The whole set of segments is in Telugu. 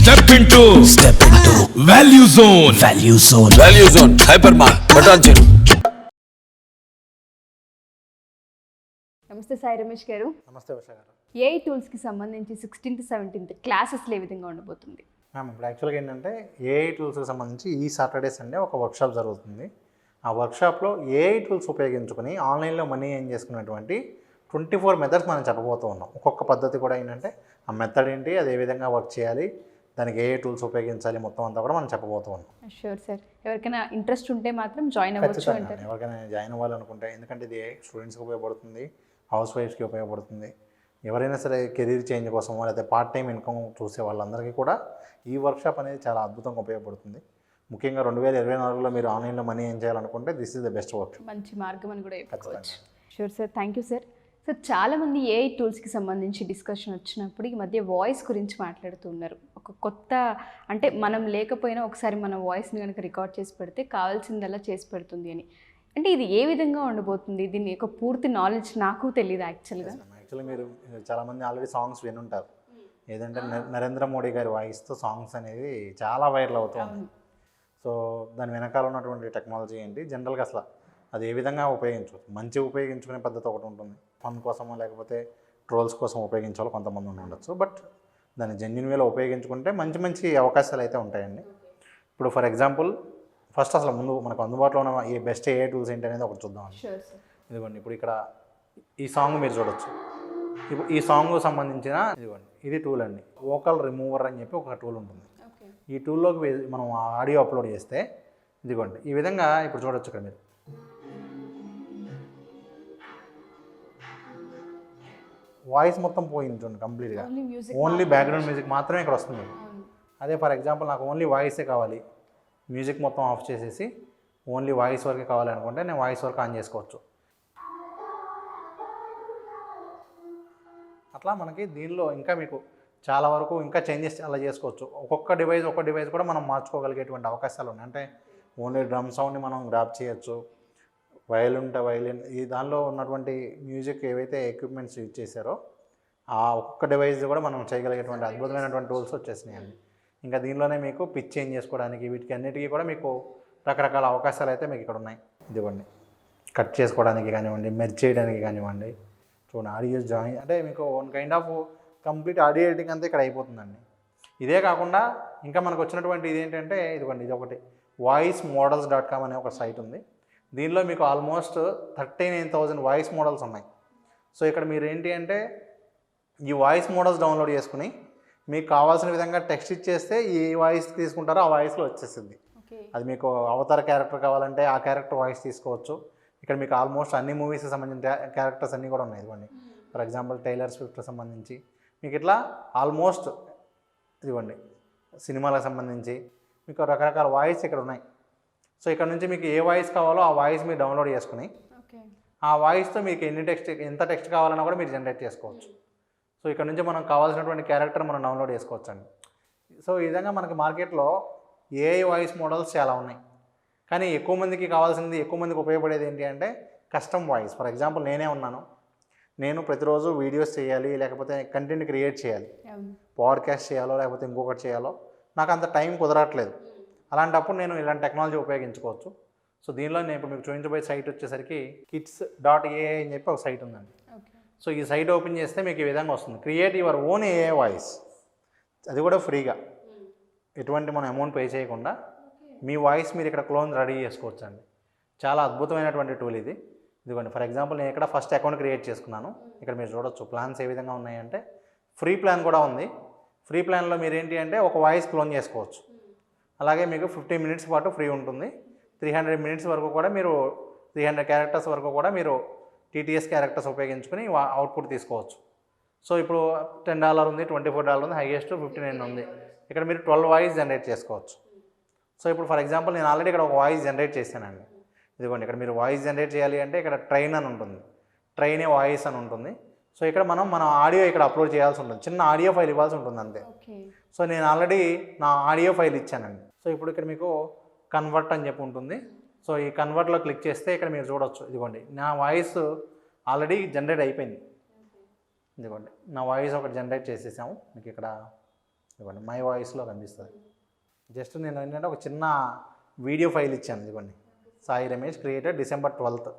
Step into Value Zone. Value Zone. Hypermart. Patancheru. నమస్తే సాయి రమేష్ గారు. నమస్తే ఉషా గారు. ఏఐ టూల్స్కి సంబంధించి 16th 17th క్లాసెస్లో ఏ విధంగా ఉండబోతుంది? మ్యామ్ ఇప్పుడు యాక్చువల్గా ఏంటంటే ఏఐ టూల్స్కి సంబంధించి ఈ సాటర్డే సండే ఒక వర్క్షాప్ జరుగుతుంది. ఆ వర్క్షాప్లో ఏఐ టూల్స్ ఉపయోగించుకొని ఆన్లైన్లో మనీ ఏం చేసుకునేటువంటి 24 మెథడ్స్ మనం చెప్పబోతూ ఉన్నాం. ఒక్కొక్క పద్ధతి కూడా ఏంటంటే ఆ మెథడ్ ఏంటి, అది ఏ విధంగా వర్క్ చేయాలి, దానికి ఏఐ టూల్స్ ఉపయోగించాలి, మొత్తం అంతా కూడా మనం చెప్పబోతూ ఉన్నాం. Sure sir. ఎవరికైనా ఇంట్రెస్ట్ ఉంటే మాత్రం జాయిన్ అవ్వచ్చు అంటారు. ఎవరికైనా జాయిన్ అవ్వాలనుకుంటే, ఎందుకంటే ఇది స్టూడెంట్స్కి ఉపయోగపడుతుంది, హౌస్ వైఫ్స్కి ఉపయోగపడుతుంది, ఎవరైనా సరే కెరీర్ చేంజ్ కోసం లేకపోతే పార్ట్ టైం ఇన్కమ్ చూసే వాళ్ళందరికీ కూడా ఈ వర్క్షాప్ అనేది చాలా అద్భుతంగా ఉపయోగపడుతుంది. ముఖ్యంగా 2024లో మీరు ఆన్లైన్లో మనీ ఏం చేయాలనుకుంటే this is the best work. మంచి మార్గం అని కూడా చెప్పుకోవచ్చు. Sure sir, thank you sir. Sir చాలామంది ఏఐ టూల్స్కి సంబంధించి డిస్కషన్ వచ్చినప్పుడు ఈ మధ్య వాయిస్ గురించి మాట్లాడుతున్నారు. ఒక కొత్త అంటే మనం లేకపోయినా ఒకసారి మన వాయిస్ని కనుక రికార్డ్ చేసి పెడితే కావాల్సిందల్లా చేసి పెడుతుంది అని. అంటే ఇది ఏ విధంగా ఉండబోతుంది? దీని యొక్క పూర్తి నాలెడ్జ్ నాకు తెలియదు యాక్చువల్గా. మీరు చాలామంది ఆల్రెడీ సాంగ్స్ వినుంటారు. ఏదంటే నరేంద్ర మోడీ గారి వాయిస్తో సాంగ్స్ అనేది చాలా వైరల్ అవుతుంది. సో దాని వెనకాల ఉన్నటువంటి టెక్నాలజీ ఏంటి, జనరల్గా అసలు అది ఏ విధంగా ఉపయోగించవచ్చు, మంచి ఉపయోగించుకునే పద్ధతి ఒకటి ఉంటుంది, ఫన్ కోసమో లేకపోతే ట్రోల్స్ కోసం ఉపయోగించాలో కొంతమంది ఉండొచ్చు. బట్ దాన్ని జెన్యున్ వేలో ఉపయోగించుకుంటే మంచి మంచి అవకాశాలు అయితే ఉంటాయండి. ఇప్పుడు ఫర్ ఎగ్జాంపుల్ ఫస్ట్ అసలు ముందు మనకు అందుబాటులో ఉన్న ఈ బెస్ట్ ఏఐ టూల్స్ ఏంటి అనేది ఒకటి చూద్దాం. ఇదిగోండి, ఇప్పుడు ఇక్కడ ఈ సాంగ్ మీరు చూడొచ్చు. ఇప్పుడు ఈ సాంగ్ సంబంధించిన ఇదిగోండి, ఇది టూల్ అండి, వోకల్ రిమూవర్ అని చెప్పి ఒక టూల్ ఉంటుంది. ఈ టూల్లోకి మనం ఆడియో అప్లోడ్ చేస్తే ఇదిగోండి ఈ విధంగా ఇప్పుడు చూడొచ్చు. ఇక్కడ మీరు వాయిస్ మొత్తం పోయింది చూడండి కంప్లీట్గా, ఓన్లీ బ్యాక్గ్రౌండ్ మ్యూజిక్ మాత్రమే ఇక్కడ వస్తుంది. అదే ఫర్ ఎగ్జాంపుల్ నాకు ఓన్లీ వాయిసే కావాలి, మ్యూజిక్ మొత్తం ఆఫ్ చేసేసి ఓన్లీ వాయిస్ వరకే కావాలి అనుకుంటే నేను వాయిస్ వరకు ఆన్ చేసుకోవచ్చు. అట్లా మనకి దీనిలో ఇంకా మీకు చాలా వరకు ఇంకా చేంజెస్ అలా చేసుకోవచ్చు. ఒక్కొక్క డివైస్ కూడా మనం మార్చుకోగలిగేటువంటి అవకాశాలు ఉన్నాయి. అంటే ఓన్లీ డ్రమ్ సౌండ్ని మనం గ్రాప్ చేయొచ్చు, వైలిన్ ఈ దానిలో ఉన్నటువంటి మ్యూజిక్ ఏవైతే ఎక్విప్మెంట్స్ యూజ్ చేశారో ఆ ఒక్క డివైస్ కూడా మనం చేయగలిగేటువంటి అద్భుతమైనటువంటి టూల్స్ వచ్చేసినాయండి. ఇంకా దీనిలోనే మీకు పిచ్ చేంజ్ చేసుకోవడానికి వీటికి అన్నిటికీ కూడా మీకు రకరకాల అవకాశాలు అయితే మీకు ఇక్కడ ఉన్నాయి. ఇదివ్వండి, కట్ చేసుకోవడానికి కానివ్వండి, మెర్జ్ చేయడానికి కానివ్వండి, చూడండి ఆడియో జాయిన్, అంటే మీకు one kind of complete audio editing అంతా ఇక్కడ అయిపోతుందండి. ఇదే కాకుండా ఇంకా మనకు వచ్చినటువంటి ఇదేంటంటే ఇదిగోండి, ఇది ఒకటి voicemodels.com అనే ఒక సైట్ ఉంది. దీనిలో మీకు ఆల్మోస్ట్ 39,000 వాయిస్ మోడల్స్ ఉన్నాయి. సో ఇక్కడ మీరు ఏంటి అంటే ఈ వాయిస్ మోడల్స్ డౌన్లోడ్ చేసుకుని మీకు కావాల్సిన విధంగా టెక్స్ట్ ఇచ్చేస్తే ఏ వాయిస్ తీసుకుంటారో ఆ వాయిస్లో వచ్చేసింది. అది మీకు అవతార క్యారెక్టర్ కావాలంటే ఆ క్యారెక్టర్ వాయిస్ తీసుకోవచ్చు. ఇక్కడ మీకు ఆల్మోస్ట్ అన్ని మూవీస్కి సంబంధించిన క్యారెక్టర్స్ అన్నీ కూడా ఉన్నాయి. ఇదిగోండి ఫర్ ఎగ్జాంపుల్ టైలర్ స్విఫ్ట్కి సంబంధించి మీకు ఇట్లా ఆల్మోస్ట్ ఇదిగోండి సినిమాలకు సంబంధించి మీకు రకరకాల వాయిస్ ఇక్కడ ఉన్నాయి. సో ఇక్కడ నుంచి మీకు ఏ వాయిస్ కావాలో ఆ వాయిస్ మీరు డౌన్లోడ్ చేసుకుని ఆ వాయిస్తో మీకు ఎంత టెక్స్ట్ కావాలన్నా కూడా మీరు జనరేట్ చేసుకోవచ్చు. సో ఇక్కడ నుంచి మనం కావాల్సినటువంటి క్యారెక్టర్ మనం డౌన్లోడ్ చేసుకోవచ్చు అండి. సో ఈ విధంగా మనకి మార్కెట్లో ఏఐ వాయిస్ మోడల్స్ చాలా ఉన్నాయి. కానీ ఎక్కువ మందికి ఉపయోగపడేది ఏంటి అంటే కస్టమ్ వాయిస్. ఫర్ ఎగ్జాంపుల్ నేనే ఉన్నాను, నేను ప్రతిరోజు వీడియోస్ చేయాలి, లేకపోతే కంటెంట్ క్రియేట్ చేయాలి, పాడ్కాస్ట్ చేయాలో లేకపోతే ఇంకొకటి చేయాలో, నాకు అంత టైం కుదరట్లేదు. అలాంటప్పుడు నేను ఇలాంటి టెక్నాలజీ ఉపయోగించుకోవచ్చు. సో దీనిలో నేను ఇప్పుడు మీకు చూపించబోయే సైట్ వచ్చేసరికి kids.ai అని చెప్పి ఒక సైట్ ఉందండి. సో ఈ సైట్ ఓపెన్ చేస్తే మీకు ఈ విధంగా వస్తుంది, create your own AI voice. అది కూడా ఫ్రీగా, ఎటువంటి మనం అమౌంట్ పే చేయకుండా మీ వాయిస్ మీరు ఇక్కడ క్లోన్ రెడీ చేసుకోవచ్చు అండి. చాలా అద్భుతమైనటువంటి టూల్ ఇది. ఇదిగోండి ఫర్ ఎగ్జాంపుల్ నేను ఇక్కడ ఫస్ట్ అకౌంట్ క్రియేట్ చేసుకున్నాను. ఇక్కడ మీరు చూడొచ్చు ప్లాన్స్ ఏ విధంగా ఉన్నాయంటే ఫ్రీ ప్లాన్ కూడా ఉంది. ఫ్రీ ప్లాన్లో మీరు ఏంటి అంటే ఒక వాయిస్ క్లోన్ చేసుకోవచ్చు. అలాగే మీకు 15 మినిట్స్ పాటు ఫ్రీ ఉంటుంది. 300 మినిట్స్ వరకు కూడా మీరు 300 క్యారెక్టర్స్ వరకు కూడా మీరు టీటీఎస్ క్యారెక్టర్స్ ఉపయోగించుకుని అవుట్పుట్ తీసుకోవచ్చు. సో ఇప్పుడు $10 ఉంది, $24 ఉంది, హైయెస్ట్ 59 ఉంది. ఇక్కడ మీరు 12 వాయిస్ జనరేట్ చేసుకోవచ్చు. సో ఇప్పుడు ఫర్ ఎగ్జాంపుల్ నేను ఆల్రెడీ ఇక్కడ ఒక వాయిస్ జనరేట్ చేశానండి. ఇదిగోండి ఇక్కడ మీరు వాయిస్ జనరేట్ చేయాలి అంటే ఇక్కడ ట్రైన్ అని ఉంటుంది, ట్రైన్ ఏ వాయిస్ అని ఉంటుంది. సో ఇక్కడ మన ఆడియో ఇక్కడ అప్లోడ్ చేయాల్సి ఉంటుంది, చిన్న ఆడియో ఫైల్ ఇవ్వాల్సి ఉంటుంది అంతే. సో నేను ఆల్రెడీ నా ఆడియో ఫైల్ ఇచ్చానండి. సో ఇప్పుడు ఇక్కడ మీకు కన్వర్ట్ అని చెప్పి ఉంటుంది. సో ఈ కన్వర్ట్లో క్లిక్ చేస్తే ఇక్కడ మీరు చూడొచ్చు, ఇదిగోండి నా వాయిస్ ఆల్రెడీ జనరేట్ అయిపోయింది. ఇదిగోండి నా వాయిస్ ఒకటి జనరేట్ చేసేసాము. మీకు ఇక్కడ ఇదిగోండి మై వాయిస్లో కనిపిస్తుంది. జస్ట్ నేను ఏంటంటే ఒక చిన్న వీడియో ఫైల్ ఇచ్చాను. ఇదిగోండి Sai Ramesh created December 12th.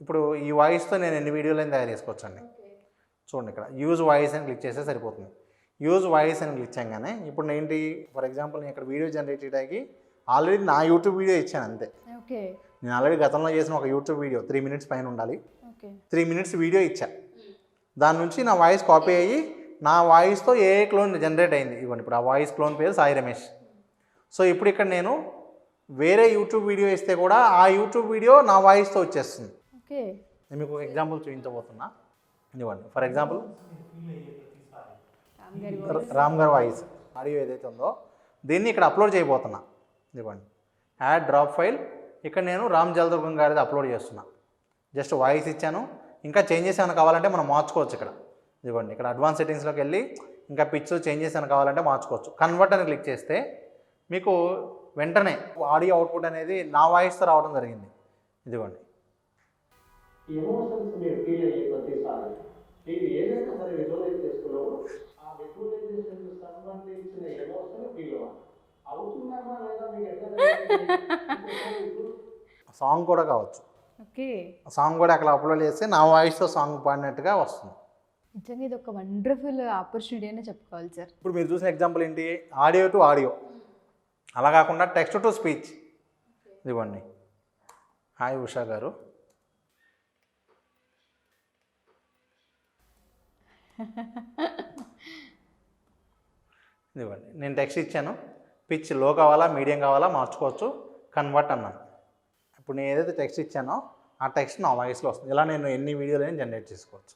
ఇప్పుడు ఈ వాయిస్తో నేను ఎన్ని వీడియోలైనా తయారు చేసుకోవచ్చండి. చూడండి ఇక్కడ యూజ్ వాయిస్ అని క్లిక్ చేస్తే సరిపోతుంది. యూజ్ వాయిస్ అని క్లిక్ చేయగానే ఇప్పుడు ఏంటి, ఫర్ ఎగ్జాంపుల్ నేను ఇక్కడ వీడియో జనరేట్ చేయడానికి ఆల్రెడీ నా యూట్యూబ్ వీడియో ఇచ్చాను అంతే. ఓకే, నేను ఆల్రెడీ గతంలో చేసిన ఒక యూట్యూబ్ వీడియో 3 minutes పైన ఉండాలి. ఓకే, 3 minutes వీడియో ఇచ్చా. దాని నుంచి నా వాయిస్ కాపీ అయ్యి నా వాయిస్తో ఏ క్లోన్ జనరేట్ అయింది. ఇవ్వండి ఇప్పుడు ఆ వాయిస్ క్లోన్ పేరు సాయి రమేష్. సో ఇప్పుడు ఇక్కడ నేను వేరే యూట్యూబ్ వీడియో ఇస్తే కూడా ఆ యూట్యూబ్ వీడియో నా వాయిస్తో వచ్చేస్తుంది. ఓకే, నేను మీకు ఎగ్జాంపుల్ చూపించబోతున్నా. ఇవ్వండి ఫర్ ఎగ్జాంపుల్ రామ్ గారి వాయిస్ ఆడియో ఏదైతే ఉందో దీన్ని ఇక్కడ అప్లోడ్ చేయబోతున్నా. ఇవ్వండి యాడ్ డ్రాప్ ఫైల్. ఇక్కడ నేను రామ్ జలదుర్గం గారిది అప్లోడ్ చేస్తున్నా. జస్ట్ వాయిస్ ఇచ్చాను. ఇంకా చేంజెస్ ఏమైనా కావాలంటే మనం మార్చుకోవచ్చు. ఇక్కడ ఇదిగోండి ఇక్కడ అడ్వాన్స్ సెట్టింగ్స్లోకి వెళ్ళి ఇంకా పిచ్ చేంజెస్ ఏమైనా కావాలంటే మార్చుకోవచ్చు. కన్వర్ట్ అని క్లిక్ చేస్తే మీకు వెంటనే ఆడియో అవుట్పుట్ అనేది నా వాయిస్తో రావడం జరిగింది. ఇదిగోండి ఎమోషన్స్ మీరు ఫీల్ అయ్యే ప్రతిసారి మీరు ఏదైనా సరే విజువలైజ్ చేసుకున్నప్పుడు ఆ విజువలైజేషన్ సంబంధించిన ఎమోషన్ ఫీల్ అవుతుందమ్మా లేదా మీకు ఎట్లా సాంగ్ కూడా కావచ్చు. ఓకే, సాంగ్ కూడా అక్కడ అప్లోడ్ చేస్తే నా వాయిస్తో సాంగ్ పాడినట్టుగా వస్తుంది. నిజంగా ఇది ఒక వండర్ఫుల్ ఆపర్చునిటీ అనే చెప్పుకోవాలి సార్. ఇప్పుడు మీరు చూసిన ఎగ్జాంపుల్ ఏంటి, ఆడియో టు ఆడియో, అలా కాకుండా టెక్స్ట్ టు స్పీచ్. ఇదిగోండి హాయ్ ఉషా గారు, ఇదిగోండి నేను టెక్స్ట్ ఇచ్చాను. పిచ్ లో కావాలా మీడియం కావాలా మార్చుకోవచ్చు. కన్వర్ట్ అన్నాను. ఇప్పుడు నేను ఏదైతే టెక్స్ట్ ఇచ్చానో ఆ టెక్స్ట్ నా వాయిస్లో వస్తుంది. ఇలా నేను ఎన్ని వీడియోలైనా జనరేట్ చేసుకోవచ్చు.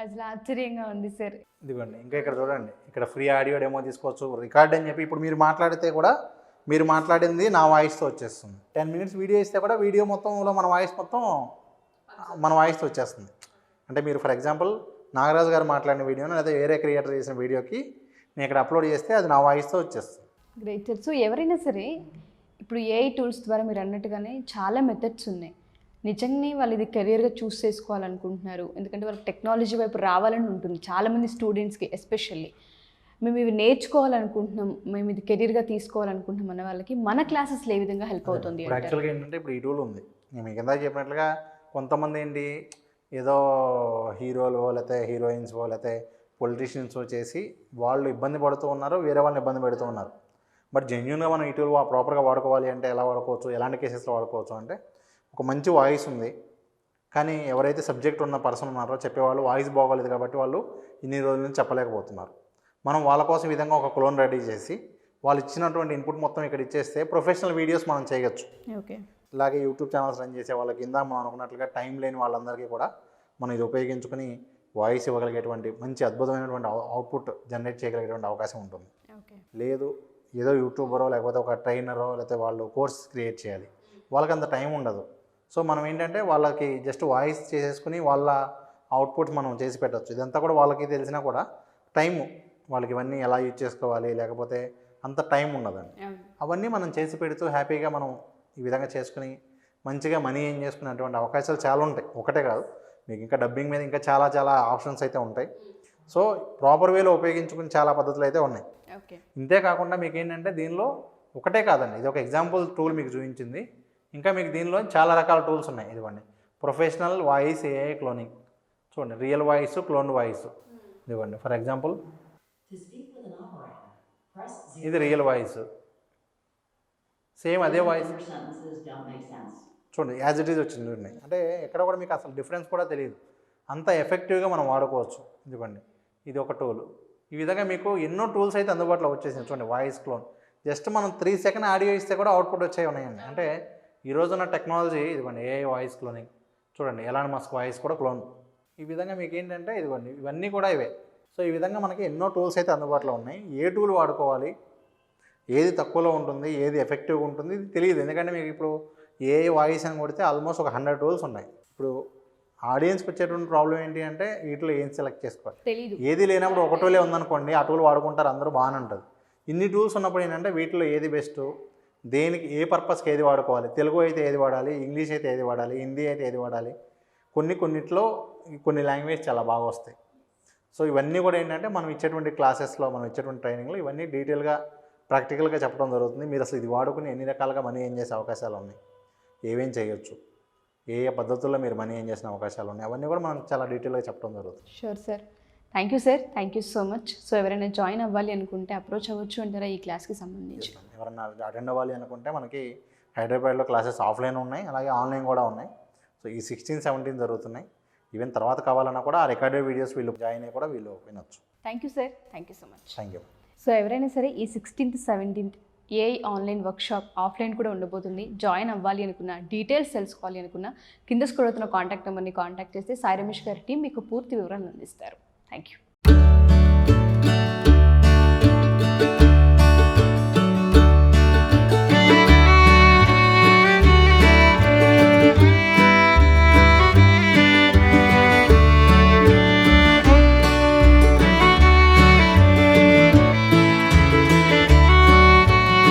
అసలు ఆశ్చర్యంగా ఉంది సార్. ఇదిగోండి ఇంకా ఇక్కడ చూడండి, ఇక్కడ ఫ్రీ ఆడియో డెమో తీసుకోవచ్చు. రికార్డ్ అని చెప్పి ఇప్పుడు మీరు మాట్లాడితే కూడా మీరు మాట్లాడింది నా వాయిస్తో వచ్చేస్తుంది. 10 minutes వీడియో ఇస్తే కూడా వీడియో మొత్తంలో మన వాయిస్ మొత్తం మన వాయిస్తో వచ్చేస్తుంది. అంటే మీరు ఫర్ ఎగ్జాంపుల్ నాగరాజు గారు మాట్లాడిన వీడియోని లేదా వేరే క్రియేటర్ చేసిన వీడియోకి నేను ఇక్కడ అప్లోడ్ చేస్తే అది నా వాయిస్తో వచ్చేస్తుంది. Great sir. సో ఎవరైనా సరే ఇప్పుడు ఏఐ టూల్స్ ద్వారా మీరు అన్నట్టుగానే చాలా మెథడ్స్ ఉన్నాయి. నిజంగానే వాళ్ళు ఇది కెరియర్గా చూస్ చేసుకోవాలనుకుంటున్నారు, ఎందుకంటే వాళ్ళకి టెక్నాలజీ వైపు రావాలని ఉంటుంది చాలామంది స్టూడెంట్స్కి. ఎస్పెషల్లీ మేము ఇవి నేర్చుకోవాలనుకుంటున్నాం, మేము ఇది కెరీర్గా తీసుకోవాలనుకుంటున్నాం అన్న వాళ్ళకి మన క్లాసెస్లో ఏ విధంగా హెల్ప్ అవుతుంది? ఇప్పుడు యాక్చువల్గా ఏంటంటే ఇప్పుడు ఈ టూల్ ఉంది. నేను మీకు కింద చెప్పినట్లుగా కొంతమంది ఏంటి ఏదో హీరోలు లేకపోతే హీరోయిన్స్ లేకపోతే పొలిటీషియన్స్ చేసి వాళ్ళు ఇబ్బంది పడుతూ ఉన్నారు, వేరే వాళ్ళని ఇబ్బంది పెడుతూ ఉన్నారు. బట్ జెన్యున్గా మనం ఈ టూల్ ప్రాపర్గా వాడుకోవాలి అంటే ఎలా వాడుకోవచ్చు, ఎలాంటి కేసెస్లో వాడుకోవచ్చు అంటే ఒక మంచి వాయిస్ ఉంది కానీ ఎవరైతే సబ్జెక్ట్ ఉన్న పర్సన్ ఉన్నారో చెప్పేవాళ్ళు వాయిస్ బాగోలేదు కాబట్టి వాళ్ళు ఇన్ని రోజుల నుంచి చెప్పలేకపోతున్నారు. మనం వాళ్ళ కోసం ఈ విధంగా ఒక క్లోన్ రెడీ చేసి వాళ్ళు ఇచ్చినటువంటి ఇన్పుట్ మొత్తం ఇక్కడ ఇచ్చేస్తే ప్రొఫెషనల్ వీడియోస్ మనం చేయొచ్చు. ఓకే, ఇలాగే యూట్యూబ్ ఛానల్స్ రన్ చేసే వాళ్ళకి కింద మనం అనుకున్నట్లుగా టైం లేని వాళ్ళందరికీ కూడా మనం ఇది ఉపయోగించుకొని వాయిస్ ఇవ్వగలిగేటువంటి మంచి అద్భుతమైనటువంటి అవుట్పుట్ జనరేట్ చేయగలిగేటువంటి అవకాశం ఉంటుంది. ఓకే, లేదు ఏదో యూట్యూబరో లేకపోతే ఒక ట్రైనరో లేకపోతే వాళ్ళు కోర్స్ క్రియేట్ చేయాలి, వాళ్ళకి అంత టైం ఉండదు. సో మనం ఏంటంటే వాళ్ళకి జస్ట్ వాయిస్ చేసేసుకుని వాళ్ళ అవుట్పుట్ మనం చేసి పెట్టచ్చు. ఇదంతా కూడా వాళ్ళకి తెలిసినా కూడా టైము వాళ్ళకి ఇవన్నీ ఎలా యూజ్ చేసుకోవాలి లేకపోతే అంత టైం ఉండదండి. అవన్నీ మనం చేసి పెడుతూ హ్యాపీగా మనం ఈ విధంగా చేసుకుని మంచిగా మనీ ఏం చేసుకునేటువంటి అవకాశాలు చాలా ఉంటాయి. ఒకటే కాదు, మీకు ఇంకా డబ్బింగ్ మీద ఇంకా చాలా చాలా ఆప్షన్స్ అయితే ఉంటాయి. సో ప్రాపర్ వేలో ఉపయోగించుకుని చాలా పద్ధతులు అయితే ఉన్నాయి. ఓకే, ఇంతే కాకుండా మీకు ఏంటంటే దీనిలో ఒకటే కాదండి, ఇది ఒక ఎగ్జాంపుల్ టూల్ మీకు చూపించింది. ఇంకా మీకు దీనిలో చాలా రకాల టూల్స్ ఉన్నాయి. ఇదిగోండి ప్రొఫెషనల్ వాయిస్ ఏఐ క్లోనింగ్, చూడండి రియల్ వాయిస్ క్లోన్ వాయిస్. ఇదిగోండి ఫర్ ఎగ్జాంపుల్ ఇది రియల్ వాయిస్, సేమ్ అదే వాయిస్ చూడండి యాజ్ ఇట్ ఈజ్ వచ్చింది. చూడండి అంటే ఎక్కడ కూడా మీకు అసలు డిఫరెన్స్ కూడా తెలియదు, అంత ఎఫెక్టివ్గా మనం వాడుకోవచ్చు. ఇదిగోండి ఇది ఒక టూల్. ఈ విధంగా మీకు ఎన్నో టూల్స్ అయితే అందుబాటులో వచ్చేసింది. చూడండి వాయిస్ క్లోన్, జస్ట్ మనం 3 సెకండ్ ఆడియో ఇస్తే కూడా అవుట్పుట్ వచ్చేవి ఉన్నాయండి. అంటే ఈ రోజున్న టెక్నాలజీ ఇదిగోండి ఏఐ వాయిస్ క్లోనింగ్. చూడండి ఎలాన్ మస్క్ వాయిస్ కూడా క్లోన్. ఈ విధంగా మీకు ఏంటంటే ఇదిగోండి ఇవన్నీ కూడా ఇవే. సో ఈ విధంగా మనకి ఎన్నో టూల్స్ అయితే అందుబాటులో ఉన్నాయి. ఏ టూల్ వాడుకోవాలి, ఏది తక్కువలో ఉంటుంది, ఏది ఎఫెక్టివ్గా ఉంటుంది ఇది తెలియదు. ఎందుకంటే మీకు ఇప్పుడు ఏ వాయిస్ అని కొడితే ఆల్మోస్ట్ ఒక 100 టూల్స్ ఉన్నాయి. ఇప్పుడు ఆడియన్స్కి వచ్చేటువంటి ప్రాబ్లం ఏంటి అంటే వీటిలో ఏం సెలెక్ట్ చేసుకోవాలి తెలీదు. ఏది లేనప్పుడు ఒక టూలే ఉందనుకోండి, ఆ టూల్ వాడుకుంటారు అందరూ బాగానే ఉంటుంది. ఇన్ని టూల్స్ ఉన్నప్పుడు ఏంటంటే వీటిలో ఏది బెస్ట్, దేనికి ఏ పర్పస్కి ఏది వాడుకోవాలి, తెలుగు అయితే ఏది వాడాలి, ఇంగ్లీష్ అయితే ఏది వాడాలి, హిందీ అయితే ఏది వాడాలి, కొన్నిట్లో కొన్ని లాంగ్వేజ్ చాలా బాగా వస్తాయి. సో ఇవన్నీ కూడా ఏంటంటే మనం ఇచ్చేటువంటి క్లాసెస్లో, మనం ఇచ్చేటువంటి ట్రైనింగ్లో ఇవన్నీ డీటెయిల్గా ప్రాక్టికల్గా చెప్పడం జరుగుతుంది. మీరు అసలు ఇది వాడుకుని ఎన్ని రకాలుగా మనీ ఏం చేసే అవకాశాలు ఉన్నాయి, ఏమేం చేయొచ్చు, ఏ ఏ పద్ధతుల్లో మీరు మనీ ఏం చేసిన అవకాశాలు ఉన్నాయి, అవన్నీ కూడా మనం చాలా డీటెయిల్గా చెప్పడం జరుగుతుంది. Sure sir. Thank you sir, thank you so much. So ఎవరైనా జాయిన్ అవ్వాలి అనుకుంటే అప్రోచ్ అవ్వచ్చు అంటారా ఈ క్లాస్కి సంబంధించి? ఎవరన్నా అటెండ్ అవ్వాలి అనుకుంటే మనకి హైదరాబాద్లో క్లాసెస్ ఆఫ్లైన్ ఉన్నాయి, అలాగే ఆన్లైన్ కూడా ఉన్నాయి. సో ఈ 16, 17 జరుగుతున్నాయి. ఈవెన్ తర్వాత కావాలన్నా కూడా ఆ రికార్డెడ్ వీడియోస్ వీళ్ళు జాయిన్ అయ్యి కూడా వీళ్ళు వినొచ్చు. Thank you sir, thank you so much. Thank you. So ఎవరైనా సరే ఈ 16th, 17th AI online workshop offline కూడా ఉండబోతుంది. జాయిన్ అవ్వాలి అనుకున్నా, డీటెయిల్స్ తెలుసుకోవాలి అనుకున్నా కింద స్క్రోల్ అవుతున్న కాంటాక్ట్ నెంబర్ని కాంటాక్ట్ చేస్తే సాయి రమేష్ గారి టీం మీకు పూర్తి వివరాలు అందిస్తారు. Thank you.